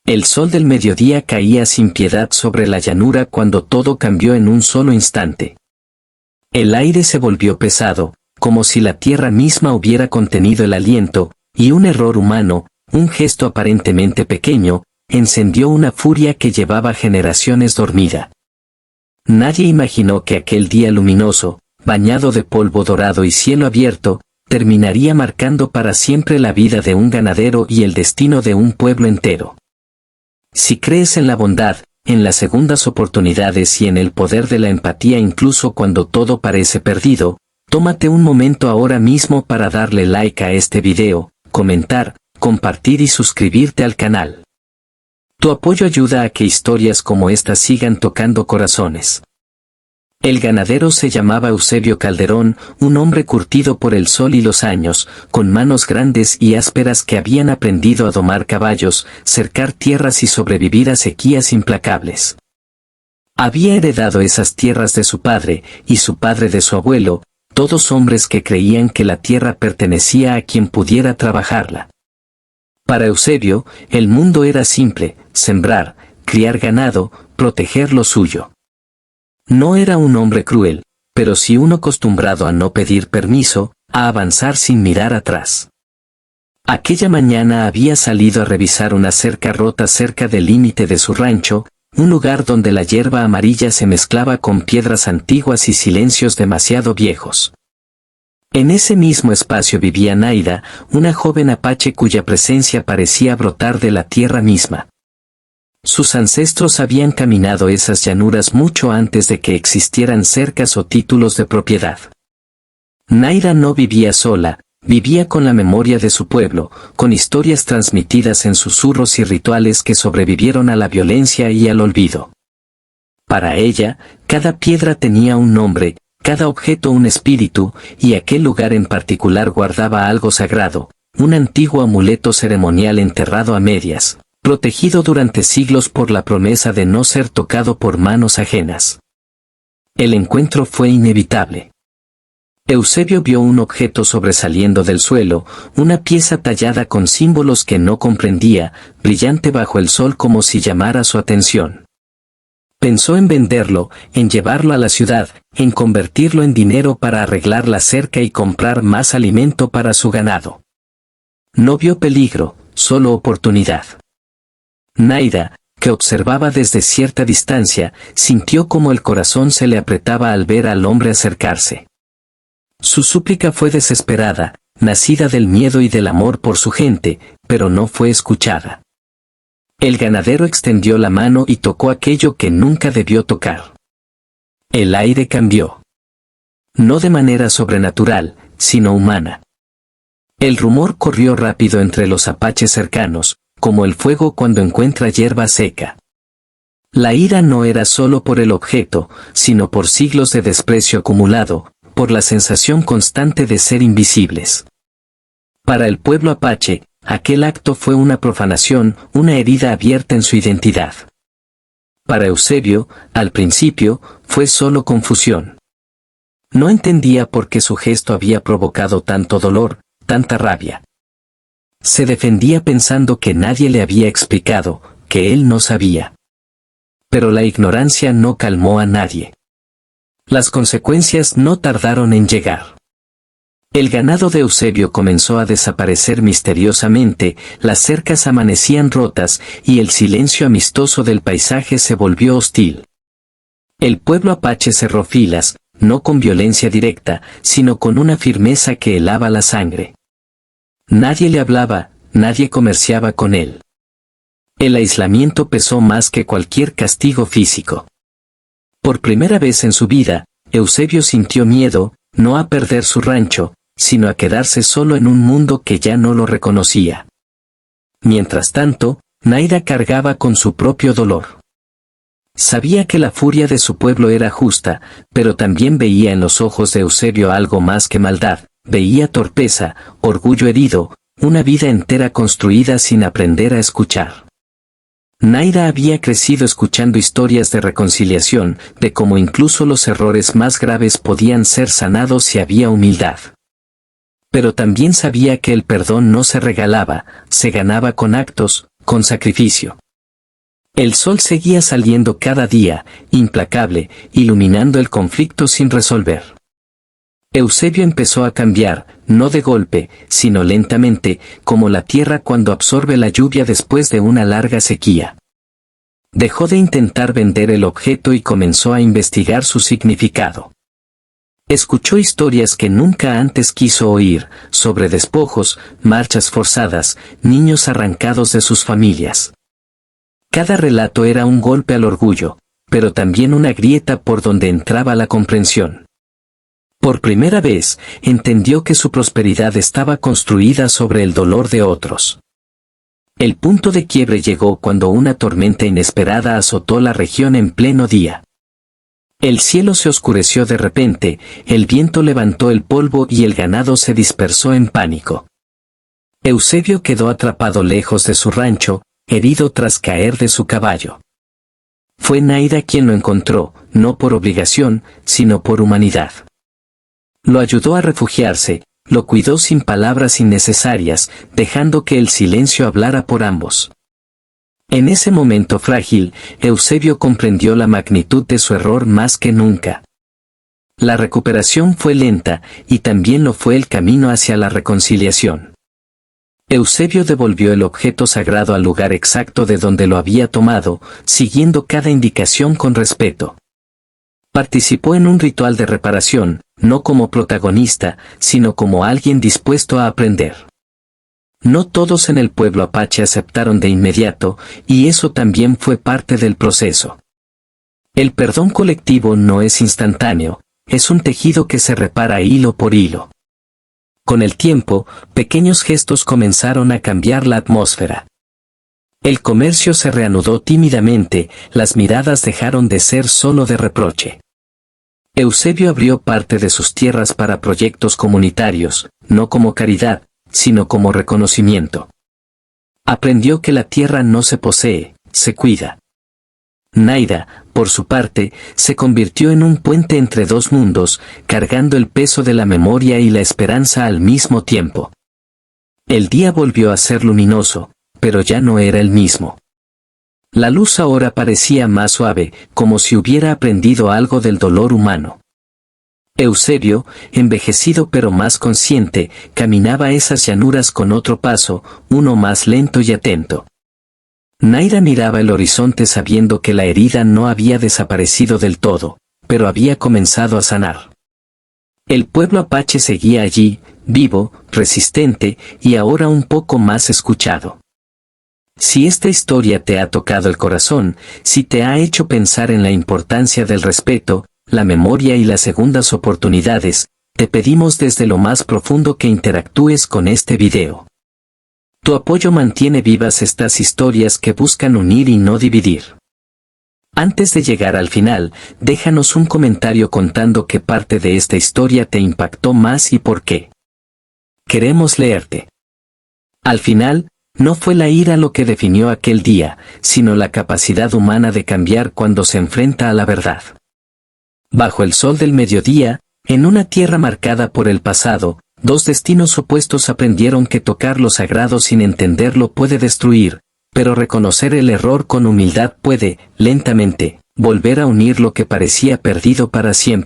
El sol del mediodía caía sin piedad sobre la llanura cuando todo cambió en un solo instante. El aire se volvió pesado, como si la tierra misma hubiera contenido el aliento, y un error humano, un gesto aparentemente pequeño, encendió una furia que llevaba generaciones dormida. Nadie imaginó que aquel día luminoso, bañado de polvo dorado y cielo abierto, terminaría marcando para siempre la vida de un ganadero y el destino de un pueblo entero. Si crees en la bondad, en las segundas oportunidades y en el poder de la empatía incluso cuando todo parece perdido, tómate un momento ahora mismo para darle like a este video, comentar, compartir y suscribirte al canal. Tu apoyo ayuda a que historias como estas sigan tocando corazones. El ganadero se llamaba Eusebio Calderón, un hombre curtido por el sol y los años, con manos grandes y ásperas que habían aprendido a domar caballos, cercar tierras y sobrevivir a sequías implacables. Había heredado esas tierras de su padre, y su padre de su abuelo, todos hombres que creían que la tierra pertenecía a quien pudiera trabajarla. Para Eusebio, el mundo era simple: sembrar, criar ganado, proteger lo suyo. No era un hombre cruel, pero sí uno acostumbrado a no pedir permiso, a avanzar sin mirar atrás. Aquella mañana había salido a revisar una cerca rota cerca del límite de su rancho, un lugar donde la hierba amarilla se mezclaba con piedras antiguas y silencios demasiado viejos. En ese mismo espacio vivía Naida, una joven apache cuya presencia parecía brotar de la tierra misma. Sus ancestros habían caminado esas llanuras mucho antes de que existieran cercas o títulos de propiedad. Naida no vivía sola, vivía con la memoria de su pueblo, con historias transmitidas en susurros y rituales que sobrevivieron a la violencia y al olvido. Para ella, cada piedra tenía un nombre, cada objeto un espíritu, y aquel lugar en particular guardaba algo sagrado, un antiguo amuleto ceremonial enterrado a medias, protegido durante siglos por la promesa de no ser tocado por manos ajenas. El encuentro fue inevitable. Eusebio vio un objeto sobresaliendo del suelo, una pieza tallada con símbolos que no comprendía, brillante bajo el sol como si llamara su atención. Pensó en venderlo, en llevarlo a la ciudad, en convertirlo en dinero para arreglar la cerca y comprar más alimento para su ganado. No vio peligro, solo oportunidad. Naida, que observaba desde cierta distancia, sintió como el corazón se le apretaba al ver al hombre acercarse. Su súplica fue desesperada, nacida del miedo y del amor por su gente, pero no fue escuchada. El ganadero extendió la mano y tocó aquello que nunca debió tocar. El aire cambió. No de manera sobrenatural, sino humana. El rumor corrió rápido entre los apaches cercanos, como el fuego cuando encuentra hierba seca. La ira no era solo por el objeto, sino por siglos de desprecio acumulado, por la sensación constante de ser invisibles. Para el pueblo apache, aquel acto fue una profanación, una herida abierta en su identidad. Para Eusebio, al principio, fue solo confusión. No entendía por qué su gesto había provocado tanto dolor, tanta rabia. Se defendía pensando que nadie le había explicado, que él no sabía. Pero la ignorancia no calmó a nadie. Las consecuencias no tardaron en llegar. El ganado de Eusebio comenzó a desaparecer misteriosamente, las cercas amanecían rotas y el silencio amistoso del paisaje se volvió hostil. El pueblo apache cerró filas, no con violencia directa, sino con una firmeza que helaba la sangre. Nadie le hablaba, nadie comerciaba con él. El aislamiento pesó más que cualquier castigo físico. Por primera vez en su vida, Eusebio sintió miedo, no a perder su rancho, sino a quedarse solo en un mundo que ya no lo reconocía. Mientras tanto, Naida cargaba con su propio dolor. Sabía que la furia de su pueblo era justa, pero también veía en los ojos de Eusebio algo más que maldad, veía torpeza, orgullo herido, una vida entera construida sin aprender a escuchar. Naida había crecido escuchando historias de reconciliación, de cómo incluso los errores más graves podían ser sanados si había humildad. Pero también sabía que el perdón no se regalaba, se ganaba con actos, con sacrificio. El sol seguía saliendo cada día, implacable, iluminando el conflicto sin resolver. Eusebio empezó a cambiar, no de golpe, sino lentamente, como la tierra cuando absorbe la lluvia después de una larga sequía. Dejó de intentar vender el objeto y comenzó a investigar su significado. Escuchó historias que nunca antes quiso oír, sobre despojos, marchas forzadas, niños arrancados de sus familias. Cada relato era un golpe al orgullo, pero también una grieta por donde entraba la comprensión. Por primera vez, entendió que su prosperidad estaba construida sobre el dolor de otros. El punto de quiebre llegó cuando una tormenta inesperada azotó la región en pleno día. El cielo se oscureció de repente, el viento levantó el polvo y el ganado se dispersó en pánico. Eusebio quedó atrapado lejos de su rancho, herido tras caer de su caballo. Fue Naida quien lo encontró, no por obligación, sino por humanidad. Lo ayudó a refugiarse, lo cuidó sin palabras innecesarias, dejando que el silencio hablara por ambos. En ese momento frágil, Eusebio comprendió la magnitud de su error más que nunca. La recuperación fue lenta, y también lo fue el camino hacia la reconciliación. Eusebio devolvió el objeto sagrado al lugar exacto de donde lo había tomado, siguiendo cada indicación con respeto. Participó en un ritual de reparación, no como protagonista, sino como alguien dispuesto a aprender. No todos en el pueblo apache aceptaron de inmediato, y eso también fue parte del proceso. El perdón colectivo no es instantáneo, es un tejido que se repara hilo por hilo. Con el tiempo, pequeños gestos comenzaron a cambiar la atmósfera. El comercio se reanudó tímidamente, las miradas dejaron de ser solo de reproche. Eusebio abrió parte de sus tierras para proyectos comunitarios, no como caridad, sino como reconocimiento. Aprendió que la tierra no se posee, se cuida. Naida, por su parte, se convirtió en un puente entre dos mundos, cargando el peso de la memoria y la esperanza al mismo tiempo. El día volvió a ser luminoso, pero ya no era el mismo. La luz ahora parecía más suave, como si hubiera aprendido algo del dolor humano. Eusebio, envejecido pero más consciente, caminaba esas llanuras con otro paso, uno más lento y atento. Naida miraba el horizonte sabiendo que la herida no había desaparecido del todo, pero había comenzado a sanar. El pueblo apache seguía allí, vivo, resistente, y ahora un poco más escuchado. Si esta historia te ha tocado el corazón, si te ha hecho pensar en la importancia del respeto, la memoria y las segundas oportunidades, te pedimos desde lo más profundo que interactúes con este video. Tu apoyo mantiene vivas estas historias que buscan unir y no dividir. Antes de llegar al final, déjanos un comentario contando qué parte de esta historia te impactó más y por qué. Queremos leerte. Al final, no fue la ira lo que definió aquel día, sino la capacidad humana de cambiar cuando se enfrenta a la verdad. Bajo el sol del mediodía, en una tierra marcada por el pasado, dos destinos opuestos aprendieron que tocar lo sagrado sin entenderlo puede destruir, pero reconocer el error con humildad puede, lentamente, volver a unir lo que parecía perdido para siempre.